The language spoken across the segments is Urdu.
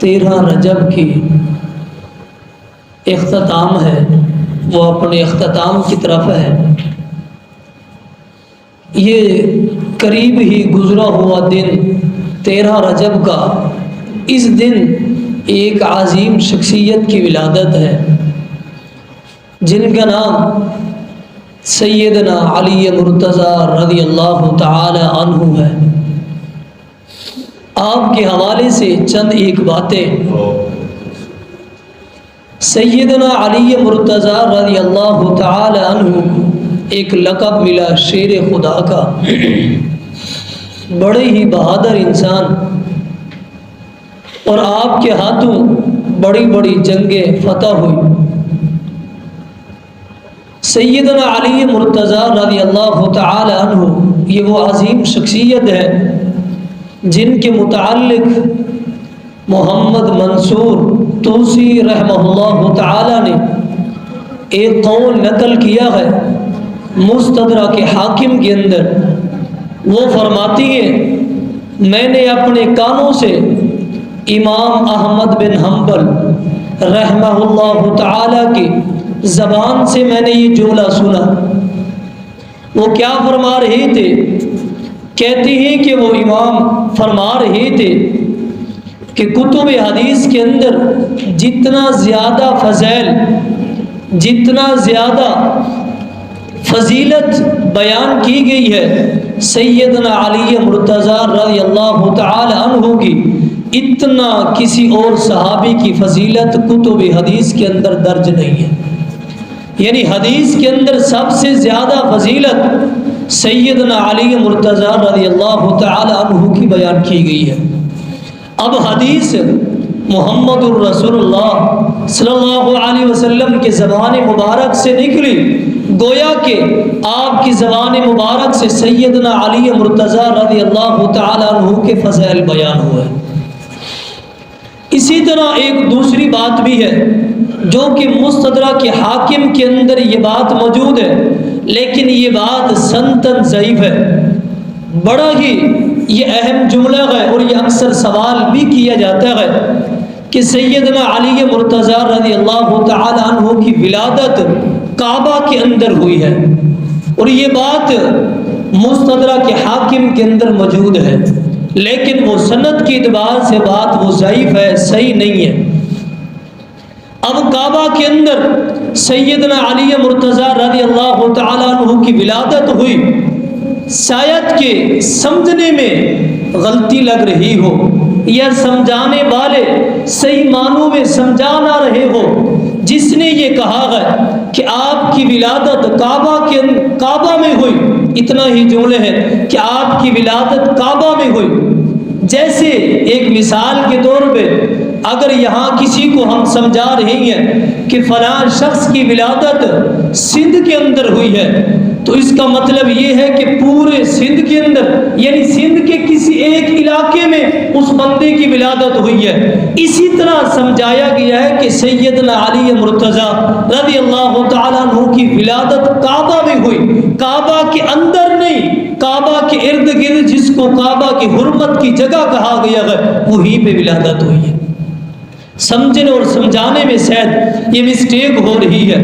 13 رجب کی اختتام ہے، وہ اپنے اختتام کی طرف ہے۔ یہ قریب ہی گزرا ہوا دن 13 رجب کا، اس دن ایک عظیم شخصیت کی ولادت ہے جن کا نام سیدنا علی مرتضیٰ رضی اللہ تعالی عنہ ہے۔ آپ کے حوالے سے چند ایک باتیں۔ سیدنا علی مرتضیٰ رضی اللہ تعالی عنہ ایک لقب ملا شیر خدا کا، بڑے ہی بہادر انسان، اور آپ کے ہاتھوں بڑی بڑی جنگیں فتح ہوئی۔ سیدنا علی مرتضیٰ رضی اللہ تعالی عنہ یہ وہ عظیم شخصیت ہے جن کے متعلق محمد منصور طوسی رحمہ اللہ تعالی نے ایک قول نقل کیا ہے مستدرک حاکم کے اندر۔ وہ فرماتی ہیں، میں نے اپنے کانوں سے امام احمد بن حنبل رحمہ اللہ تعالی کی زبان سے میں نے یہ جملہ سنا۔ وہ کیا فرما رہے تھے؟ کہتے ہیں کہ وہ امام فرما رہے تھے کہ کتب حدیث کے اندر جتنا زیادہ فضائل، جتنا زیادہ فضیلت بیان کی گئی ہے سیدنا علی مرتضیٰ رضی اللہ تعالی عنہ کی، اتنا کسی اور صحابی کی فضیلت کتب حدیث کے اندر درج نہیں ہے۔ یعنی حدیث کے اندر سب سے زیادہ فضیلت سیدنا علی مرتضیٰ رضی اللہ تعالی عنہ کی بیان کی گئی ہے۔ اب حدیث محمد الرسول اللہ صلی اللہ علیہ وسلم کے زبان مبارک سے نکلی، گویا کہ آپ کی زبان مبارک سے سیدنا علی مرتضیٰ رضی اللہ تعالی عنہ کے فضائل بیان ہوئے۔ اسی طرح ایک دوسری بات بھی ہے جو کہ مستدرک حاکم کے اندر یہ بات موجود ہے، لیکن یہ بات سنتن ضعیف ہے۔ بڑا ہی یہ اہم جملہ ہے اور یہ اکثر سوال بھی کیا جاتا ہے کہ سیدنا علی مرتضیٰ رضی اللہ تعالی عنہ کی ولادت کعبہ کے اندر ہوئی ہے، اور یہ بات مستدرک حاکم کے اندر موجود ہے، لیکن وہ سند کے اعتبار سے بات وہ ضعیف ہے، صحیح نہیں ہے۔ اب کعبہ کے اندر سیدنا علی مرتضیٰ رضی اللہ تعالی عنہ کی ولادت ہوئی، شاید کہ سمجھنے میں غلطی لگ رہی ہو یا سمجھانے والے صحیح معنوں میں سمجھا نہ رہے ہو، جس نے یہ کہا ہے کہ آپ کی ولادت کعبہ میں ہوئی، اتنا ہی جملے ہیں کہ آپ کی ولادت کعبہ میں ہوئی۔ جیسے ایک مثال کے طور پہ اگر یہاں کسی کو ہم سمجھا رہے ہیں کہ فلاں شخص کی ولادت سندھ کے اندر ہوئی ہے، تو اس کا مطلب یہ ہے کہ پورے سندھ کے اندر، یعنی سندھ کے کسی ایک علاقے میں اس بندے کی ولادت ہوئی ہے۔ اسی طرح سمجھایا گیا ہے کہ سیدنا علی مرتضیٰ رضی اللہ تعالیٰ عنہ کی ولادت کعبہ میں ہوئی، کعبہ کے اندر نہیں، کعبہ کے ارد گرد جس کو کعبہ کی حرمت کی جگہ کہا گیا ہے وہیں پہ ولادت ہوئی ہے۔ سمجھنے اور سمجھانے میں شاید یہ مسٹیک ہو رہی ہے۔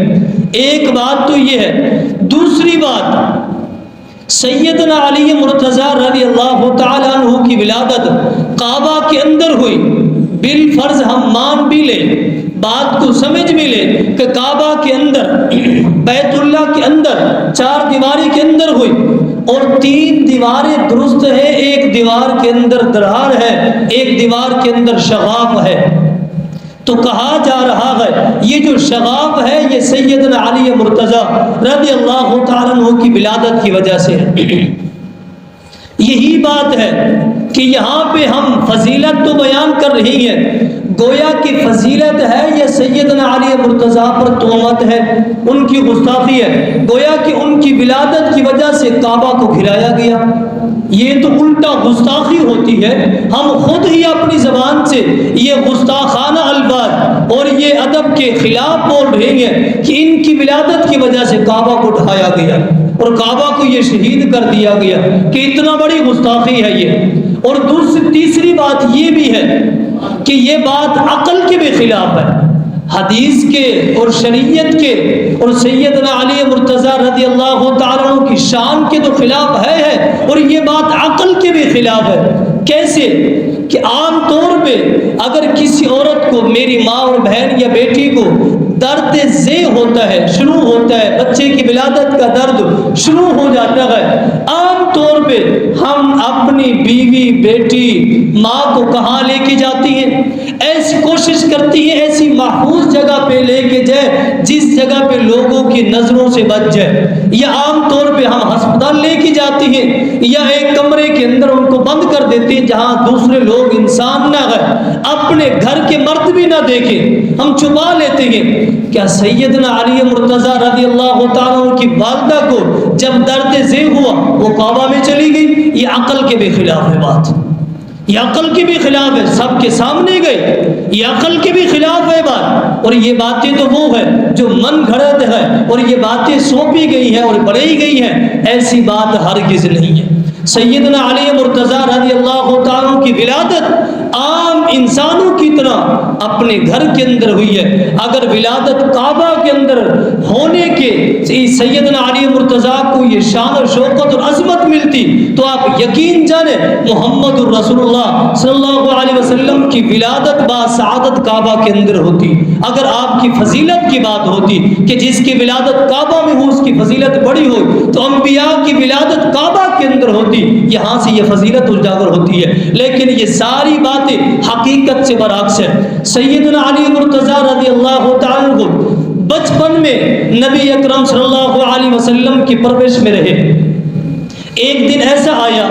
ایک بات تو یہ ہے، دوسری بات سیدنا علی مرتضیٰ رضی اللہ تعالیٰ عنہ کی ولادت کعبہ کے اندر ہوئی، بالفرض ہم مان بھی لیں، بات کو سمجھ بھی لیں کہ کعبہ کے اندر، بیت اللہ کے اندر، چار دیواری کے اندر ہوئی، اور 3 دیواریں درست ہیں، ایک دیوار کے اندر درار ہے، ایک دیوار کے اندر شغاف ہے، تو کہا جا رہا ہے یہ جو شغاف ہے یہ سیدنا علی مرتضیٰ رضی اللہ تعالیٰ عنہ کی ولادت کی وجہ سے ہے۔ یہی بات ہے کہ یہاں پہ ہم فضیلت تو بیان کر رہی ہیں، گویا کہ فضیلت ہے یا سیدنا علی مرتضیٰ پر تہمت ہے، ان کی گستاخی ہے، گویا کہ ان کی ولادت کی وجہ سے کعبہ کو گھرایا گیا۔ یہ تو الٹا گستاخی ہوتی ہے، ہم خود ہی اپنی زبان سے یہ گستاخانہ الفاظ اور یہ ادب کے خلاف بول رہے ہیں کہ ان کی ولادت کی وجہ سے کعبہ کو ڈھایا گیا اور کعبہ کو یہ شہید کر دیا گیا، کہ اتنا بڑی گستاخی ہے یہ۔ اور تیسری بات یہ بھی ہے کہ یہ بات عقل کے بھی خلاف ہے، حدیث کے اور شریعت کے اور سیدنا علی مرتضیٰ رضی اللہ تعالیٰ عنہ کی شان کے تو خلاف ہے اور یہ بات عقل کے بھی خلاف ہے۔ کیسے کہ عام طور پہ اگر کسی عورت کو، میری ماں اور بہن یا بیٹی کو درد ذے ہوتا ہے، شروع ہوتا ہے، بچے کی ولادت کا درد شروع ہو جاتا ہے، عام طور پہ ہم اپنی بیوی بیٹی ماں کو کہاں لے کے جاتی ہیں؟ ایسی کوشش کرتی ہیں ایسی محفوظ جگہ پہ لے کے جائے جس جگہ پہ لوگوں کی نظروں سے بچ جائے، یا عام طور پہ ہم ہسپتال لے کے جاتی ہیں یا ایک کمرے کے اندر ان کو بند کر دیتے ہیں جہاں دوسرے لوگ انسان نہ گئے، اپنے گھر کے مرد بھی نہ دیکھیں، ہم چھپا لیتے ہیں۔ کیا سیدنا علی مرتضیٰ رضی اللہ تعالیٰ عنہ کی والدہ کو جب درد ذے ہوا وہ کعبہ میں چلی گئی؟ یہ عقل کے بھی خلاف ہے بات، یہ عقل کے بھی خلاف ہے، سب کے سامنے گئے، یہ عقل کے بھی خلاف ہے بات۔ اور یہ باتیں تو وہ ہے جو من گھڑت ہے اور یہ باتیں سونپی گئی ہیں اور پڑھی گئی ہیں، ایسی بات ہرگز نہیں ہے۔ سیدنا علی مرتضیٰ رضی اللہ تعالیٰ کی ولادت عام انسانوں کی طرح اپنے گھر کے اندر ہوئی ہے۔ اگر ولادت کعبہ کے اندر ہونے کے سیدنا علی مرتضیٰ کو یہ شان اور شوکت اور عظمت ملتی تو آپ یقین جانیں محمد الرسول اللہ صلی اللہ علیہ وسلم کی ولادت باسعادت کعبہ کے اندر ہوتی۔ اگر آپ کی فضیلت کی بات ہوتی کہ جس کی ولادت کعبہ میں ہو اس کی فضیلت بڑی ہو تو انبیاء کی ولادت کعبہ کے اندر ہوتی، یہاں سے یہ فضیلت اجاگر ہوتی ہے۔ لیکن یہ ساری باتیں حقیقت سے برعکس ہے۔ سیدنا علی مرتضیٰ رضی اللہ تعالیٰ عنہ بچپن میں نبی اکرم صلی اللہ علیہ وسلم کی پرورش میں رہے۔ ایک دن ایسا آیا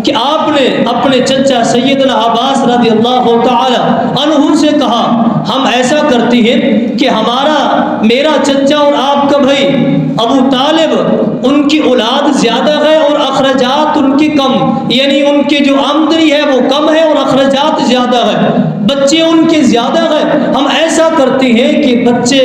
کہ آپ نے اپنے چچا سیدنا عباس رضی اللہ تعالی عنہ سے کہا ہم ایسا کرتے ہیں کہ میرا چچا اور آپ کا بھائی ابو طالب ان کی اولاد زیادہ ہے اور اخراجات ان کی کم، یعنی ان کی جو آمدنی ہے وہ کم ہے اور اخراجات زیادہ ہے، بچے ان کے زیادہ ہیں۔ ہم ایسا کرتے ہیں کہ بچے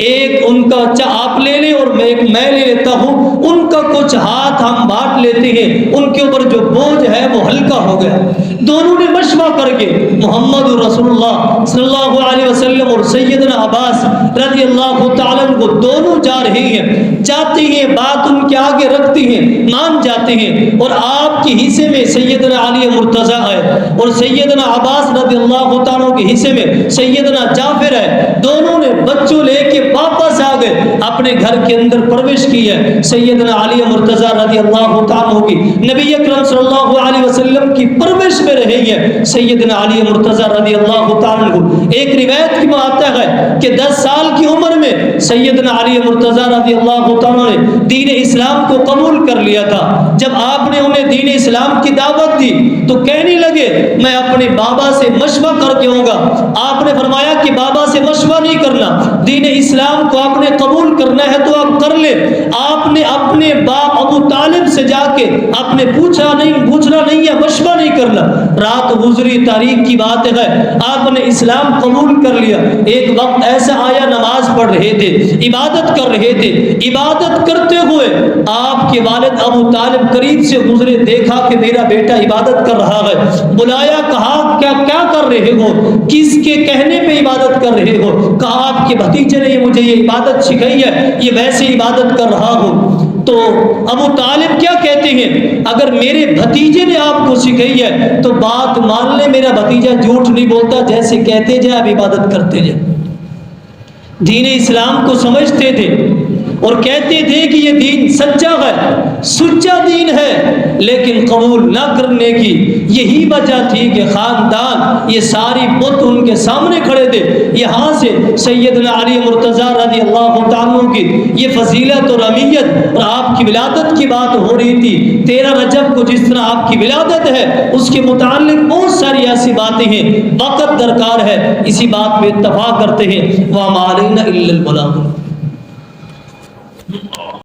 ایک ان کا بچہ آپ لے لیں اور میں لے لیتا ہوں، ان کا کچھ ہاتھ ہم بانٹ لیتے ہیں، ان کے اوپر جو بوجھ ہے وہ ہلکا ہو گیا۔ دونوں نے مشورہ کر کے محمد رسول اللہ صلی اللہ علیہ وسلم اور سیدنا عباس رضی اللہ تعالیٰ عنہ دونوں جا رہے ہیں، جاتے ہیں، بات ان کے آگے رکھتے ہیں، مان جاتے ہیں، اور آپ کے حصے میں سیدنا علی مرتضیٰ ہے اور سیدنا عباس رضی اللہ تعالیٰ کے حصے میں سیدنا جعفر ہے۔ دونوں نے بچوں لے کے واپس آ گئے، اپنے گھر کے اندر پرورش کی ہے۔ سیدنا علی مرتضیٰ رضی اللہ تعالیٰ کی نبی اکرم صلی اللہ علیہ وسلم کی پرورش میں رہی ہے۔ سیدنا علی مرتضیٰ رضی اللہ تعالیٰ عنہ ایک روایت کی آتا ہے کہ 10 سال کی عمر میں سیدنا علی مرتضیٰ رضی اللہ تعالیٰ نے دین اسلام کو قبول کر لیا تھا۔ جب آپ نے انہیں دین اسلام کی دعوت دی تو کہنے لگے میں اپنے بابا سے مشورہ کر کے ہوں گا۔ آپ نے فرمایا کہ بابا سے مشورہ نہیں کرنا، دین اسلام کو آپ نے قبول کرنا ہے تو آپ کر لیں۔ آپ نے اپنے باپ ابو طالب سے جا کے آپ نے پوچھنا نہیں ہے، مشورہ نہیں کرنا۔ رات گزری، تاریخ کی بات ہے، آپ نے اسلام قبول کر لیا۔ ایک وقت ایسا آیا نماز پڑھ رہے تھے، عبادت کر رہے تھے، عبادت کرتے ہوئے آپ کے والد ابو طالب قریب سے گزرے، دیکھا کہ میرا بیٹا عبادت کر رہا ہے، بلایا، کہا کیا کر رہے ہو، کس کے کہنے پہ عبادت کر رہے ہو؟ کہا آپ کے بھتیجے نے مجھے یہ عبادت سکھائی ہے، یہ ویسے عبادت کر رہا ہوں۔ تو ابو طالب کیا کہتے ہیں اگر میرے بھتیجے نے آپ کو سکھائی ہے تو بات مان لے، میرا بھتیجا جھوٹ نہیں بولتا، جیسے کہتے جائے آپ عبادت کرتے جائے۔ دین اسلام کو سمجھتے تھے اور کہتے تھے کہ یہ دین سچا ہے، سچا دین ہے، لیکن قبول نہ کرنے کی یہی وجہ تھی کہ خاندان یہ ساری بت ان کے سامنے کھڑے تھے۔ یہاں سے سیدنا علی مرتضیٰ رضی اللہ تعالیٰ کی یہ فضیلت اور اہمیت اور آپ کی ولادت کی بات ہو رہی تھی۔ 13 رجب کو جس طرح آپ کی ولادت ہے اس کے متعلق بہت ساری ایسی باتیں ہیں، وقت درکار ہے، اسی بات پہ اتفاق کرتے ہیں۔ وَمَا عَلَيْنَا إِلَّا الْبَلَاغُ۔